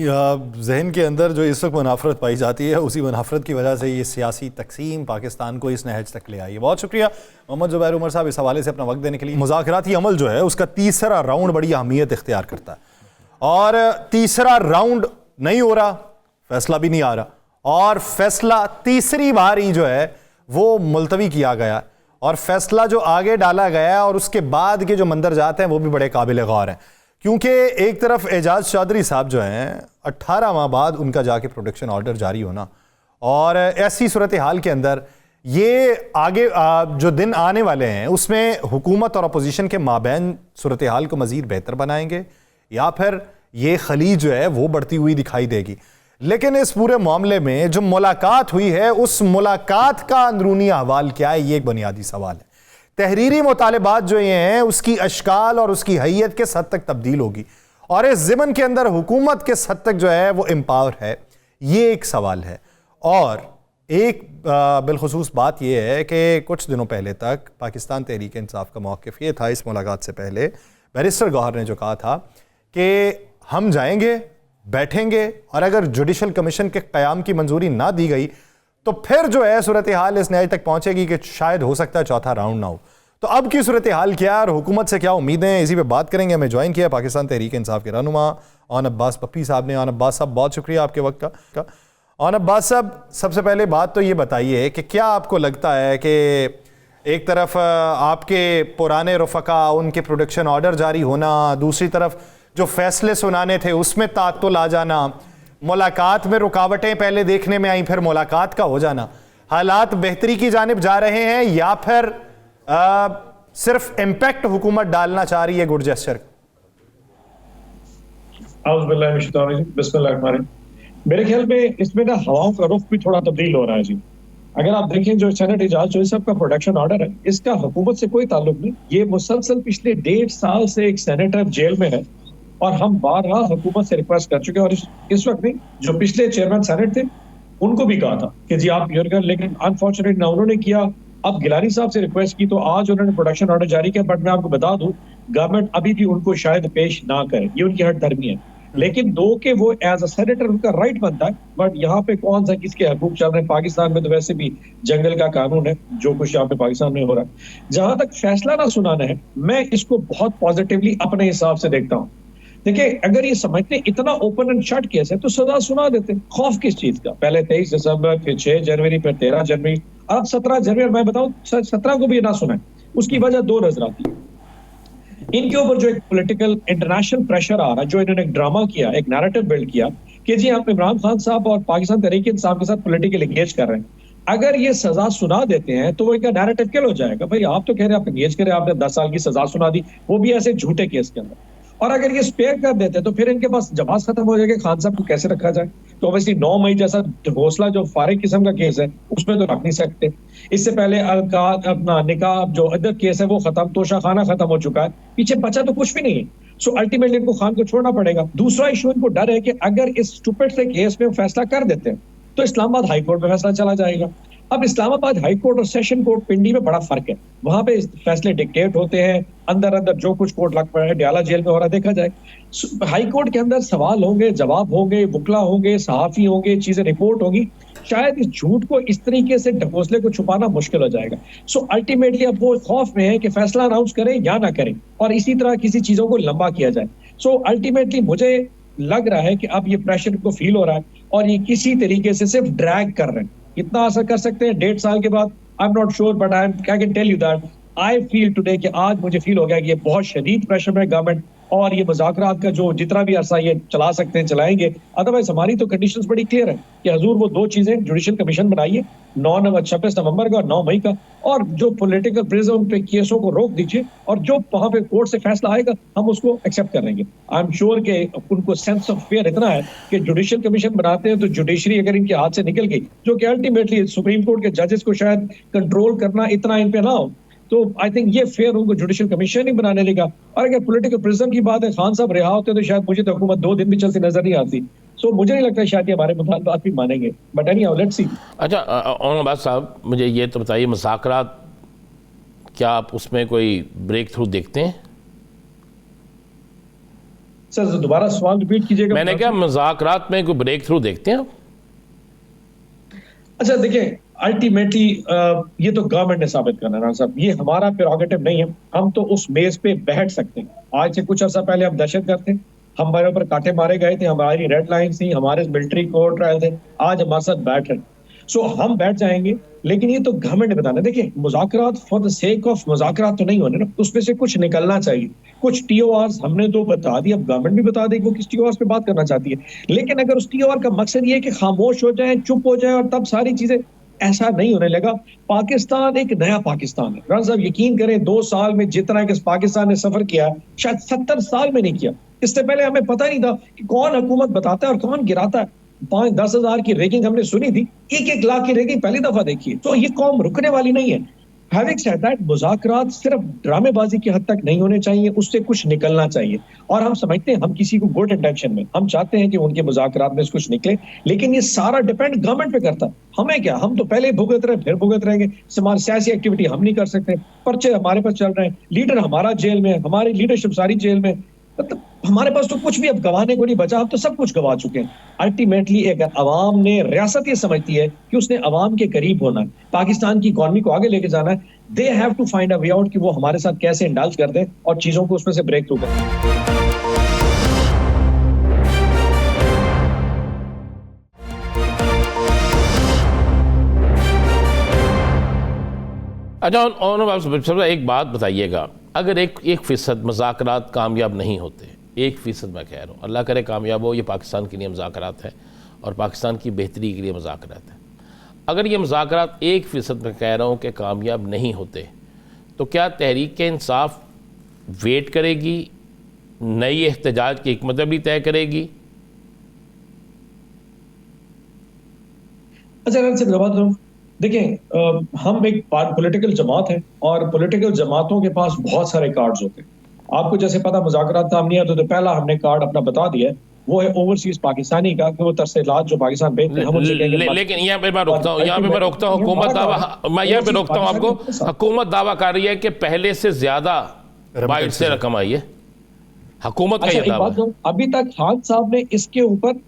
जहन के अंदर जो इस वक्त मुनाफरत पाई जाती है, उसी मुनाफरत की वजह से ये सियासी तकसीम पाकिस्तान को इस नहज तक ले आई है। बहुत शुक्रिया मोहम्मद जुबैर उमर साहब इस हवाले से अपना वक्त देने के लिए। मुज़ाकराती अमल जो है उसका तीसरा राउंड बड़ी अहमियत इख्तियार करता है, और तीसरा राउंड नहीं हो रहा, फैसला भी नहीं आ रहा, और फैसला तीसरी बार ही जो है वो मुलतवी किया गया, और फैसला जो आगे डाला गया और उसके बाद के जो मंदरजात हैं वो भी बड़े काबिल गौर हैं। क्योंकि एक तरफ एजाज चौधरी साहब जो हैं 18 माह बाद उनका जाके प्रोटेक्शन ऑर्डर जारी होना, और ऐसी सूरत हाल के अंदर ये आगे जो दिन आने वाले हैं उसमें हुकूमत और अपोजिशन के माबैन सूरत हाल को मज़ीद बेहतर बनाएंगे, या फिर ये खलीज जो है वो बढ़ती हुई दिखाई देगी। लेकिन इस पूरे मामले में जो मुलाकात हुई है, उस मुलाकात का अंदरूनी अहवाल क्या है, ये एक बुनियादी सवाल है। तहरीरी मुतालिबात जो ये हैं उसकी अशकाल और उसकी हैयत किस हद तक तब्दील होगी, और इस ज़िमन के अंदर हुकूमत किस हद तक जो है वो एम्पावर है, ये एक सवाल है। और एक बिलखुसूस बात यह है कि कुछ दिनों पहले तक पाकिस्तान तहरीक इंसाफ का मौक़िफ़ ये था, इस मुलाकात से पहले बैरिस्टर गौहर ने जो कहा था कि हम जाएंगे, बैठेंगे, और अगर जुडिशल कमीशन के क़याम की मंजूरी ना दी गई तो फिर जो है सूरत हाल इस नहज तक पहुंचेगी कि शायद हो सकता है चौथा राउंड ना हो। तो अब की सूरत हाल क्या है और हुकूमत से क्या उम्मीदें, इसी पे बात करेंगे। हमें ज्वाइन किया पाकिस्तान तहरीक इंसाफ के रहनुमा ऑन अब्बास पप्पी साहब ने। ऑन अब्बास साहब बहुत शुक्रिया आपके वक्त का। ऑन अब्बास साहब, सबसे पहले बात तो ये बताइए कि क्या आपको लगता है कि एक तरफ आपके पुराने रफ़का उनके प्रोडक्शन ऑर्डर जारी होना, दूसरी तरफ जो फैसले सुनाने थे उसमें तात्तुल आ जाना, मुलाकात में रुकावटें पहले देखने में आई फिर मुलाकात का हो जाना, हालात बेहतरी की जानिब जा रहे हैं या फिर सिर्फ इम्पैक्ट हुकूमत डालना चाह रही है गुड जेस्चर? मेरे ख्याल में इसमें ना हवाओं का रुख भी थोड़ा तब्दील हो रहा है जी। अगर आप देखें जो सेनेट एजाज चौधरी साहब का प्रोटेक्शन ऑर्डर है, इसका हुकूमत से कोई ताल्लुक नहीं। ये मुसलसल पिछले 1.5 साल से एक सेनेटर जेल में है, और हम बारहा हुकूमत से रिक्वेस्ट कर चुके हैं, और इस वक्त भी जो पिछले चेयरमैन सेनेट थे उनको भी कहा था कि जी आप कर, लेकिन अनफॉर्चुनेट ना उन्होंने किया। अब गिलानी साहब से रिक्वेस्ट की तो आज उन्होंने प्रोडक्शन ऑर्डर जारी किया, बट मैं आपको बता दूं गवर्नमेंट अभी भी उनको शायद पेश ना करे, ये उनकी हट धर्मी है। लेकिन दो के वो एज अ सेनेटर उनका राइट बनता है, बट यहाँ पे कौन सा किसके हकूक चल रहे हैं? पाकिस्तान में तो वैसे भी जंगल का कानून है, जो कुछ यहाँ पे पाकिस्तान में हो रहा है। जहां तक फैसला ना सुनाना है, मैं इसको बहुत पॉजिटिवली अपने हिसाब से देखता हूँ। देखिए, अगर ये समझते इतना ओपन एंड शट केस है तो सजा सुना देते। खौफ किस चीज का? पहले 23 दिसंबर, फिर 6 जनवरी, फिर 13 जनवरी, अब 17 जनवरी। मैं बताऊं 17 को भी ना सुना। उसकी वजह दो नजर आती है। इनके ऊपर जो एक पॉलिटिकल इंटरनेशनल प्रेशर आ रहा है, जो इन्होंने एक ड्रामा किया, एक नैरेटिव बिल्ड किया कि जी हम इमरान खान साहब और पाकिस्तान तहरीक इंसाफ के साथ पॉलिटिकल एंगेज कर रहे हैं। अगर ये सजा सुना देते हैं तो वो एक नैरेटिव किल हो जाएगा। भाई आप तो कह रहे हैं आप एंगेज करें, आपने 10 साल की सजा सुना दी, वो भी ऐसे झूठे केस के अंदर। और अगर ये स्पेयर कर देते तो फिर इनके पास जमात खत्म हो जाएगी, खान साहब को कैसे रखा जाए? तो ऑब्वियसली 9 मई जैसा हौसला जो फारिग किस्म का केस है उसमें तो रख नहीं सकते। इससे पहले अपना निकाह जो अदर केस है वो खत्म, तोशा खाना खत्म हो चुका है, पीछे बचा तो कुछ भी नहीं है। सो अल्टीमेटली इनको खान को छोड़ना पड़ेगा। दूसरा इशू इनको डर है कि अगर इस स्टूपिड से केस में फैसला कर देते हैं तो इस्लामाबाद हाई कोर्ट में फैसला चला जाएगा। अब इस्लामाबाद हाई कोर्ट और सेशन कोर्ट पिंडी में बड़ा फर्क है। वहां पे फैसले डिक्टेट होते हैं, अंदर अंदर जो कुछ कोर्ट लग पड़ा है डयाला जेल में हो रहा देखा जाए। हाई कोर्ट के अंदर सवाल होंगे, जवाब होंगे, वकला होंगे, सहाफी होंगे, चीजें रिपोर्ट होगी। शायद इस झूठ को इस तरीके से ढकोसले को छुपाना मुश्किल हो जाएगा। सो अल्टीमेटली अब वो खौफ में है कि फैसला अनाउंस करें या ना करें, और इसी तरह किसी चीजों को लंबा किया जाए। सो अल्टीमेटली मुझे लग रहा है कि अब ये प्रेशर को फील हो रहा है, और ये किसी तरीके से सिर्फ ड्रैग कर रहे हैं। इतना असर कर सकते हैं 1.5 साल के बाद? I am not sure, but I can tell you that I feel today कि आज मुझे फील हो गया कि ये बहुत शदीद प्रेशर में गवर्नमेंट, और ये मुज़ाकरात का जो जितना भी अरसा ये चला सकते हैं चलाएंगे। अदरवाइज हमारी तो कंडीशंस बड़ी क्लियर है कि हजूर वो 2 चीजें जुडिशल कमीशन बनाइए 26 नवंबर का और 9 मई का, और जो पॉलिटिकल प्रिजन पे केसों को रोक दीजिए, और जो वहां पे कोर्ट से फैसला आएगा हम उसको एक्सेप्ट कर लेंगे। आई एम श्योर कि उनको सेंस ऑफ फेयर इतना है कि जुडिशल कमीशन बनाते हैं तो जुडिशरी अगर इनके हाथ से निकल गई, जो कि अल्टीमेटली सुप्रीम कोर्ट के जजेस को शायद कंट्रोल करना इतना इन पे ना हो, तो आई थिंक ये फेयर उनको जुडिशल कमीशन ही बनाने लगा। और अगर पॉलिटिकल प्रिजन की बात है, खान साहब रिहा होते तो शायद मुझे तो हुकूमत 2 दिन भी चलती नजर नहीं आती। सो मुझे नहीं लगता शायद ये हमारे मुताबिक भी मानेंगे, बट एनीहाउ लेट्स सी। अच्छा ऑन अब्बास साहब, मुझे ये तो बताइए, मुज़ाकरात क्या आप उसमें कोई ब्रेक थ्रू देखते हैं? सर दोबारा सवाल रिपीट कीजिएगा। मैंने क्या मुज़ाकरात में कोई ब्रेक थ्रू देखते हैं? अच्छा देखिए, अल्टीमेटली ये तो गवर्नमेंट ने साबित करना है राना साहब, ये हमारा प्रेरोगेटिव नहीं है। हम तो उस मेज पे बैठ सकते हैं। आज से कुछ अर्सा पहले हम दहशतगर्द थे, हमारे ऊपर कांटे मारे गए थे, हमारी रेड लाइन थी, हमारे मिलिट्री कोर्ट ट्रायल थे, आज हमारे साथ बैठ रहे। सो हम बैठ जाएंगे, लेकिन ये तो गवर्नमेंट ने बताना। देखिए, मुज़ाकरात फॉर द सेक ऑफ मुज़ाकरात तो नहीं होने ना, उसमें से कुछ निकलना चाहिए। कुछ टीओआर्स हमने तो बता दिया, अब गवर्नमेंट भी बता देगी वो किस टीओआर पे बात करना चाहती है। लेकिन अगर उस टीओआर का मकसद ये है कि खामोश हो जाए, चुप हो जाए और तब सारी चीजें, ऐसा नहीं होने लगा। पाकिस्तान एक नया पाकिस्तान है। राना साहब यकीन करें, 2 साल में जितना कि पाकिस्तान ने सफर किया, शायद 70 साल में नहीं किया। इससे पहले हमें पता नहीं था कि कौन हुकूमत बताता है और कौन गिराता है। 5-10 हजार की रैगिंग हमने सुनी थी, 1-1 लाख की रैगिंग पहली दफा देखी है। तो ये कौम रुकने वाली नहीं है। Having said that, मुज़ाकरात सिर्फ ड्रामेबाजी की हद तक नहीं होने चाहिए, उससे कुछ निकलना चाहिए। और हम समझते हैं, हम किसी को गुड इंटेंशन में हम चाहते हैं कि उनके मुज़ाकरात में से कुछ निकले, लेकिन ये सारा डिपेंड गवर्नमेंट पे करता है। हमें क्या, हम तो पहले भुगत रहे फिर भुगत रहेंगे। हमारी सियासी एक्टिविटी हम नहीं कर सकते, पर्चे हमारे पास चल रहे हैं, लीडर हमारा जेल में है, हमारी लीडरशिप सारी जेल में, मतलब हमारे पास तो कुछ भी अब गंवाने को नहीं बचा। हम तो सब कुछ गंवा चुके हैं। अल्टीमेटली अगर अवाम ने, रियासत ये समझती है कि उसने अवाम के करीब होना है, पाकिस्तान की इकॉनमी को आगे लेके जाना है, they have to find a way out कि वो हमारे साथ कैसे इंडल्ज कर दें और चीजों को उसमें से ब्रेक थ्रू करें। अच्छा, और एक बात बताइएगा, अगर 1% मुज़ाकरात कामयाब नहीं होते, 1% मैं कह रहा हूँ, अल्लाह करे कामयाब हो, ये पाकिस्तान के लिए मुज़ाकरात है और पाकिस्तान की बेहतरी के लिए मुज़ाकरात है। अगर ये मुज़ाकरात 1% मैं कह रहा हूँ कि कामयाब नहीं होते, तो क्या तहरीक इंसाफ वेट करेगी, नई एहतजाज की हिकमत भी तय करेगी? अच्छा, देखिए, हम एक पॉलिटिकल जमात है और पॉलिटिकल जमातों के पास बहुत सारे कार्ड्स होते हैं। आपको जैसे पता, मुज़ाकरात काम नहीं है तो पहला हमने कार्ड अपना बता दिया है, वो है ओवरसीज पाकिस्तानी का, कि वो तरसेलात जो पाकिस्तान भेजते हैं हम उनसे कहेंगे। लेकिन यहाँ पे मैं रोकता हूँ, हुकूमत दावा, मैं यहाँ पे रोकता हूँ आपको, हुकूमत दावा कर रही है कि पहले से ज्यादा बाइट से रकम आई है, हुकूमत का ये दावा है। अभी तक खान साहब ने इसके ऊपर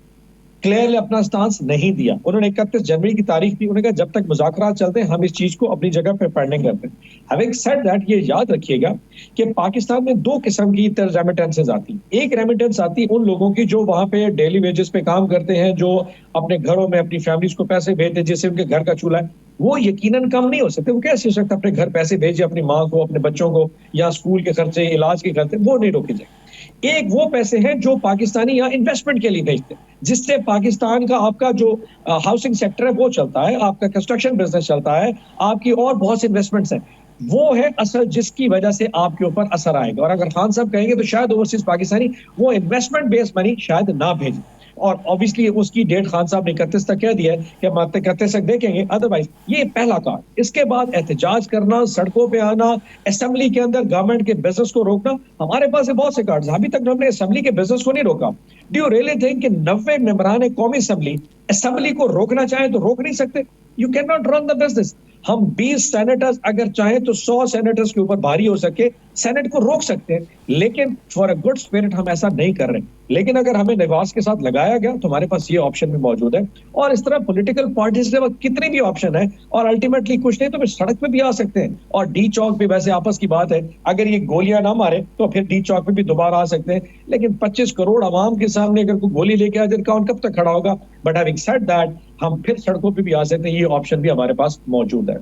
क्लियरली अपना स्टांस नहीं दिया। उन्होंने 31 जनवरी की तारीख दी, उन्होंने कहा जब तक मुज़ाकरात चलते हैं हम इस चीज को अपनी जगह पे पेंडिंग करते हैं। हैविंग सेड दैट, ये याद रखिएगा कि पाकिस्तान में 2 किस्म की रेमिटेंसेज आती हैं। एक रेमिटेंस आती है उन लोगों की जो वहां पे डेली वेजेस पे काम करते हैं, जो अपने घरों में अपनी फैमिलीज को पैसे भेजते हैं, जिससे उनके घर का चूल्हा है। वो यकीनन कम नहीं हो सकते। वो कैसे हो सकता है अपने घर पैसे भेजे अपनी माँ को, अपने बच्चों को, या स्कूल के खर्चे, इलाज के खर्चे, वो नहीं रोके जाए। एक वो पैसे हैं जो पाकिस्तानी यहाँ इन्वेस्टमेंट के लिए भेजते हैं, जिससे पाकिस्तान का आपका जो हाउसिंग सेक्टर है वो चलता है, आपका कंस्ट्रक्शन बिजनेस चलता है, आपकी और बहुत से इन्वेस्टमेंट्स हैं। वो है असल जिसकी वजह से आपके ऊपर असर आएगा। और अगर खान साहब कहेंगे तो शायद ओवरसीज पाकिस्तानी वो इन्वेस्टमेंट बेस्ड मनी शायद ना भेजें। और ऑब्वियसली उसकी डेट खान साहब ने 31 तक कह दिया है कि हम 31 तक देखेंगे। अदरवाइज ये पहला कार्ड। इसके बाद एहतजाज करना, सड़कों पे आना, असेंबली के अंदर गवर्नमेंट के बिजनेस को रोकना, हमारे पास है बहुत से कार्ड्स। अभी तक हमने असेंबली के बिजनेस को नहीं रोका। डू यू रियली थिंक कि 90 मेंबरान कौमी असेंबली को रोकना चाहें तो रोक नहीं सकते? You can not run the business. हम 20 सेनेटर्स अगर चाहें तो 100 सेनेटर्स के ऊपर भारी हो सके, सेनेट को रोक सकते हैं, लेकिन फॉर अ गुड स्पिरिट हम ऐसा नहीं कर रहे। लेकिन अगर हमें नवाज के साथ लगाया गया तो हमारे पास ये ऑप्शन भी मौजूद है। और इस तरह पॉलिटिकल पार्टीज के पास कितने भी ऑप्शन है, और अल्टीमेटली कुछ नहीं तो फिर सड़क पे भी आ सकते हैं। और डी चौक पे वैसे आपस की बात है, अगर ये गोलियां ना मारे तो फिर डी चौक पे भी दोबारा आ सकते हैं। लेकिन 25 करोड़ आवाम के सामने अगर कोई गोली लेके आ जाए, कौन कब तक खड़ा होगा? बट हैविंग सेड दैट, हम फिर सड़कों पे भी आ सकते हैं। ये ऑप्शन भी हमारे पास मौजूद है।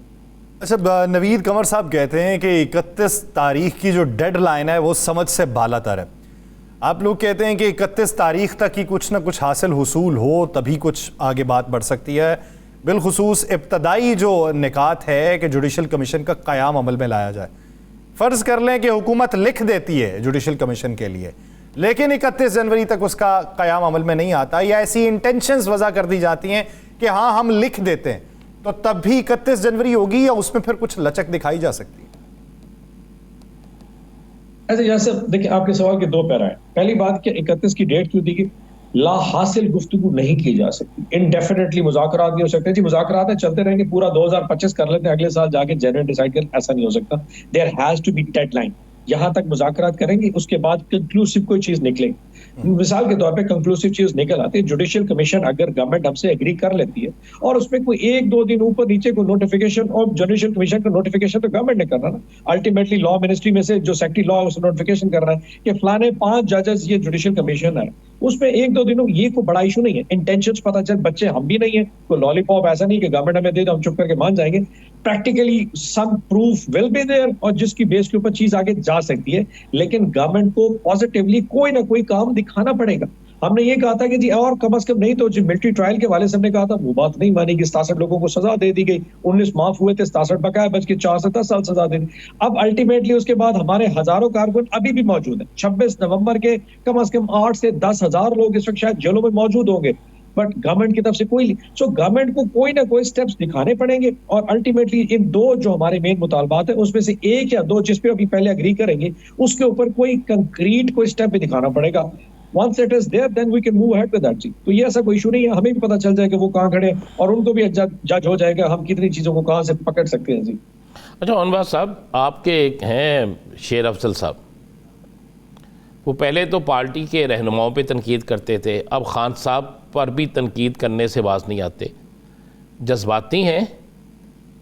अच्छा, नवीद कंवर साहब कहते हैं कि 31 तारीख की जो डेडलाइन है वो समझ से बालातर है। आप लोग कहते हैं कि 31 तारीख तक ही कुछ ना कुछ हासिल हुसूल हो, तभी कुछ आगे बात बढ़ सकती है। बिलखुसूस इब्तदाई जो निकात है कि जुडिशल कमीशन का क़याम अमल में लाया जाए। फ़र्ज़ कर लें कि हुकूमत लिख देती है जुडिशल कमीशन के लिए, लेकिन 31 जनवरी तक उसका क़याम अमल में नहीं आता, या ऐसी इंटेंशंस वज़ा कर दी जाती हैं कि हाँ हम लिख देते हैं, तो तब भी 31 जनवरी होगी या उसमें फिर कुछ लचक दिखाई जा सकती है? ऐसे जैसे देखिए, आपके सवाल के 2 पैरा है। पहली बात कि 31 की डेट क्यों दी गई? ला हासिल गुफ्तगू नहीं की जा सकती, इनडेफिनेटली मुज़ाकरात नहीं हो सकते। जी मुज़ाकरात चलते रहेंगे, पूरा 2025 कर लेते हैं, अगले साल जाके जनवरी डिसाइड कर, ऐसा नहीं हो सकता। There has to be deadline. यहाँ तक मुज़ाकरात करेंगे, उसके बाद कंक्लूसिव कोई चीज निकलेगी। मिसाल के तौर पे कंक्लूसिव चीज निकल आती है, जुडिशियल कमीशन अगर गवर्नमेंट हमसे एग्री कर लेती है और उसमें कोई 1-2 दिन ऊपर नीचे को नोटिफिकेशन, और जुडिशियल कमीशन का नोटिफिकेशन तो गवर्नमेंट ने करना ना, अल्टीमेटली लॉ मिनिस्ट्री में से जो सेक्रेटरी लॉ उसे नोटिफिकेशन कर रहा है कि फलाने 5 जजेस ये जुडिशियल कमीशन है, उसमें 1-2 दिनों ये कोई बड़ा इशू नहीं है। इंटेंशंस पता चल, बच्चे हम भी नहीं है, कोई लॉलीपॉप ऐसा नहीं कि गवर्नमेंट हमें दे दो हम चुप करके मान जाएंगे। Practically some proof will be there और जिसकी बेस के ऊपर चीज आगे जा सकती है, लेकिन गवर्नमेंट को पॉजिटिवली कोई ना कोई काम दिखाना पड़ेगा। हमने ये कहा था कि जी और कम से कम नहीं तो जो मिलिट्री ट्रायल के वाले से हमने कहा था वो बात नहीं मानी कि 67 लोगों को सजा दे दी गई, 19 माफ हुए थे, 67 बकाया बच के 4 से 10 साल सजा दे दी। अब अल्टीमेटली उसके बाद हमारे हजारों कारकुन अभी भी मौजूद है। 26 नवंबर के कम से कम 8 से 10 हजार लोग इस वक्त शायद जेलों में मौजूद होंगे, बट गवर्नमेंट की तरफ से कोई, सो गवर्नमेंट को कोई ना कोई स्टेप्स दिखाने पड़ेंगे और अल्टीमेटली इन 2 जो हमारे मेन मुतालबात है उसमें से 1 या 2 जिस पे अभी पहले एग्री करेंगे उसके ऊपर कोई कंक्रीट कोई स्टेप भी दिखाना पड़ेगा। Once it is there, then we can move ahead with that जी। तो ये ऐसा कोई इशू नहीं है, हमें भी पता चल जाएगा वो कहाँ खड़े हैं और उनको भी जज हो जाएगा हम कितनी चीजों को कहाँ से पकड़ सकते हैं जी। अच्छा अनवर साहब, आपके एक हैं शेर अफजल साहब, वो पहले तो पार्टी के रहनुमाओं पे तनकीद करते थे, अब खान साहब पर भी तनकीद करने से बाज नहीं आते। जज्बाती हैं,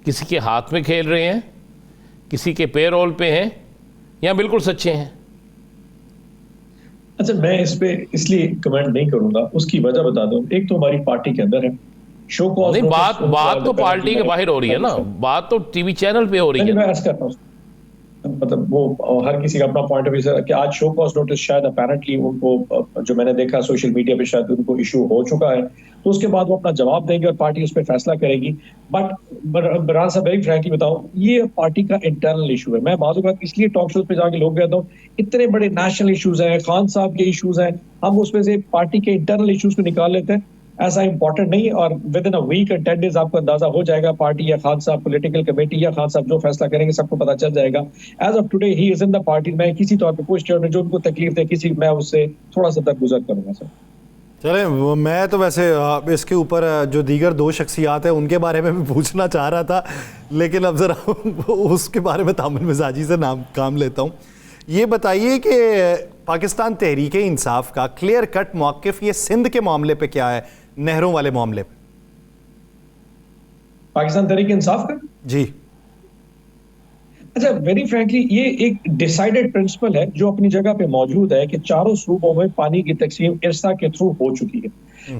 किसी के हाथ में खेल रहे हैं, किसी के पेरोल पे हैं, या बिल्कुल सच्चे हैं? अच्छा, मैं इस पे इसलिए कमेंट नहीं करूंगा, उसकी वजह बता दूं। एक तो हमारी पार्टी के अंदर है शो कॉज, नहीं बात तो पार्टी के बाहर हो रही है ना, बात तो टीवी चैनल पे हो रही है। मैं ऐसा करता हूँ, मतलब वो हर किसी का अपना पॉइंट ऑफ व्यू है कि आज शो कॉज नोटिस शायद अपेरेंटली उनको, जो मैंने देखा सोशल मीडिया पे शायद उनको इशू हो चुका है, तो उसके बाद वो अपना जवाब देंगे और पार्टी उस पर फैसला करेगी। बट बरहान साहब वेरी फ्रैंकली बताऊं, ये पार्टी का इंटरनल इशू है। मैं बाज़ औक़ात इसलिए टॉक शोज पे जाके लोग कहता हूँ इतने बड़े नेशनल इशूज हैं, खान साहब के इशूज हैं, हम उसमें से पार्टी के इंटरनल इशूज को निकाल लेते हैं, ऐसा इंपॉर्टेंट नहीं है और विद इन अ वीक और 10 डेज आपको अंदाजा हो जाएगा, पार्टी या खान साहब पॉलिटिकल कमेटी या खान साहब जो फैसला करेंगे सबको पता चल जाएगा। As of today he is in the party. मैं किसी तौर पे कोई स्टेट जो उनको तकलीफ दे किसी, मैं उससे थोड़ा सा दरगुजर करूंगा सर। चले, मैं तो वैसे इसके ऊपर जो दीगर 2 शख्सियात हैं उनके बारे में भी पूछना चाह रहा था, लेकिन अब ज़रा उसके बारे में तामुल मिजाजी से काम लेता हूँ। ये बताइए कि पाकिस्तान तहरीक इंसाफ का क्लियर कट मौक़िफ़ ये सिंध के मामले पे क्या है, नहरों वाले मामले पे? पाकिस्तान तहरीक इंसाफ का जी, अच्छा, वेरी फ्रैंकली ये एक डिसाइडेड प्रिंसिपल है जो अपनी जगह पे मौजूद है कि चारों सूबों में पानी की तकसीम इरसा के थ्रू हो चुकी है।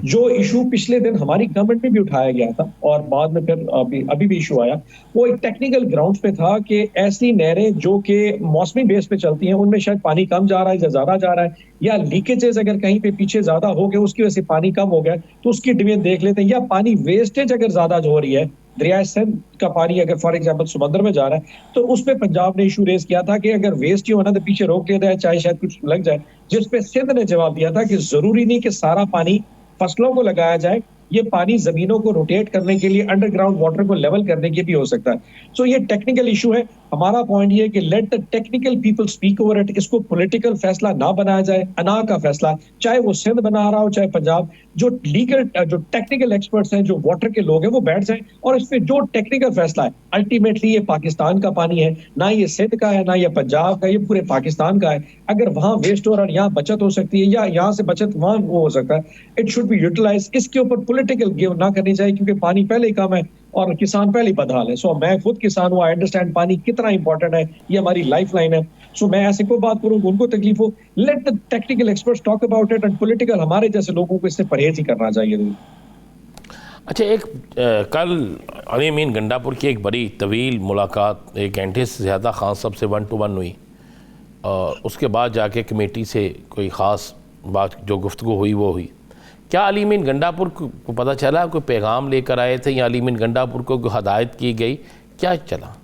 जो इशू पिछले दिन हमारी गवर्नमेंट में भी उठाया गया था और बाद में फिर अभी भी इशू आया, वो एक टेक्निकल ग्राउंड पे था कि ऐसी नहरें जो कि मौसमी बेस पे चलती हैं उनमें शायद पानी कम जा रहा है या ज्यादा जा रहा है, या लीकेजेस अगर कहीं पे पीछे ज्यादा हो गए उसकी वजह से पानी कम हो गया तो उसकी डिवीजन देख लेते हैं, या पानी वेस्टेज अगर ज्यादा हो रही है, दरिया सिंध का पानी अगर फॉर एग्जांपल समंदर में जा रहा है तो उस पे पंजाब ने इशू रेज किया था कि अगर वेस्ट ही होना तो पीछे रोक लिया जाए, चाहे शायद कुछ लग जाए, जिस पे सिंध ने जवाब दिया था कि जरूरी नहीं कि सारा पानी फसलों को लगाया जाए, ये पानी जमीनों को रोटेट करने के लिए, अंडरग्राउंड वाटर को लेवल करने के भी हो सकता है। सो ये टेक्निकल इशू है। हमारा पॉइंट ये है कि let the technical people speak over it, इसको पॉलिटिकल फैसला ना बनाया जाए, अना का फैसला, चाहे वो सिंध बना रहा हो चाहे पंजाब, जो लीगल जो टेक्निकल एक्सपर्ट्स हैं, जो वाटर के लोग हैं, वो बैठ जाएं और इस पे जो टेक्निकल फैसला है, अल्टीमेटली ये पाकिस्तान का पानी है, ना ये सिंध का है ना ये पंजाब का, ये पूरे पाकिस्तान का है। अगर वहां वेस्ट हो रहा है, यहाँ बचत हो सकती है, या यहाँ से बचत वहां वो हो सकता है, इट शुड बी यूटिलाइज। इसके ऊपर पॉलिटिकल गेम ना करनी चाहिए क्योंकि पानी पहले ही कम है और किसान पहले ही बदहाल है। सो मैं खुद किसान हूँ, आई अंडरस्टैंड पानी कितना इंपॉर्टेंट है, ये हमारी लाइफ लाइन है। सो मैं ऐसे कोई बात करूँ उनको तकलीफ हो, let the technical experts talk about it and political हमारे जैसे लोगों को इससे परहेज ही करना चाहिए। अच्छा, एक कल अली अमीन गंडापुर की एक बड़ी तवील मुलाकात 1 घंटे से ज़्यादा खान साहब से 1 to 1 हुई, उसके बाद जाके कमेटी से कोई ख़ास बात जो गुफ्तगू हुई वो हुई। क्या अली अमीन गंडापुर को पता चला, कोई पैगाम लेकर आए थे या अली अमीन गंडापुर को हदायत की गई, क्या चला?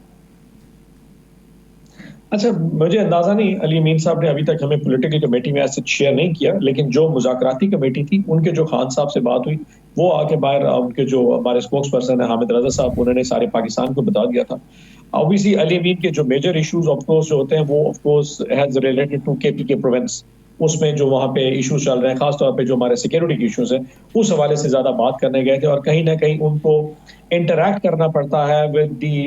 अच्छा, मुझे अंदाजा नहीं, अली अमीन साहब ने अभी तक हमें पॉलिटिकल कमेटी में ऐसे शेयर नहीं किया, लेकिन जो मुज़ाकराती कमेटी थी उनके जो खान साहब से बात हुई वो आके बाहर उनके जो हमारे स्पोक्स पर्सन है हामिद रजा साहब, उन्होंने सारे पाकिस्तान को बता दिया था। ऑब्वियसली अली अमीन के जो मेजर इश्यूज ऑफ कोर्स जो होते हैं वो of course has related to KPK province, उसमें जो वहाँ पे इश्यूज चल रहे हैं, खासतौर पे जो हमारे सिक्योरिटी के इश्यूज हैं, उस हवाले से ज़्यादा बात करने गए थे। और कहीं ना कहीं उनको इंटरैक्ट करना पड़ता है विद दी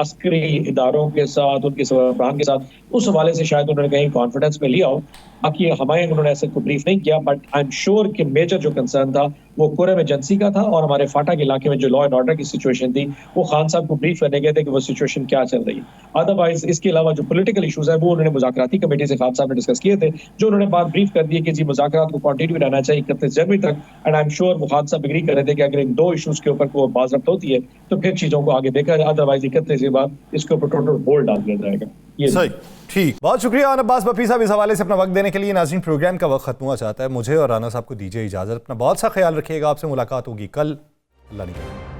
अस्करी इदारों के साथ, उनके सरबराहान के साथ, उस हवाले से शायद उन्होंने कहीं कॉन्फिडेंस में लिया हो। बाकी हमें उन्होंने ऐसे कोई ब्रीफ नहीं किया, बट आई एम श्योर कि मेजर जो कंसर्न था वो कुरम एजेंसी का था और हमारे फाटा के इलाके में जो लॉ एंड ऑर्डर की सिचुएशन थी वो खान साहब को ब्रीफ करने गए थे कि वो सिचुएशन क्या चल रही है। अदरवाइज इसके अलावा जो पॉलिटिकल इशूज है वो उन्होंने मुज़ाकराती कमेटी से खान साहब ने डिस्कस किए थे, जो उन्होंने बात ब्रीफ कर दी कि जी मुज़ाकरात को कंटिन्यू रहना चाहिए 31 जनवरी तक। एंड आई एम श्योर वो खान साहब एग्री कर रहे थे कि अगर इन 2 इशूज के ऊपर कोई बाज़ाब्त होती है तो फिर चीज़ों को आगे देखा जाए, अदरवाइज 31 के बाद इसके ऊपर टोटल होल्ड डाल दिया जाएगा। ये सही, ठीक, बहुत शुक्रिया राना अब्बास बप्पी साहब इस हवाले से अपना वक्त देने के लिए। नाज़रीन, प्रोग्राम का वक्त खत्म हुआ चाहता है, मुझे और राना साहब को दीजिए इजाज़त। अपना बहुत सा ख्याल रखिएगा, आपसे मुलाकात होगी कल, अल्लाह ने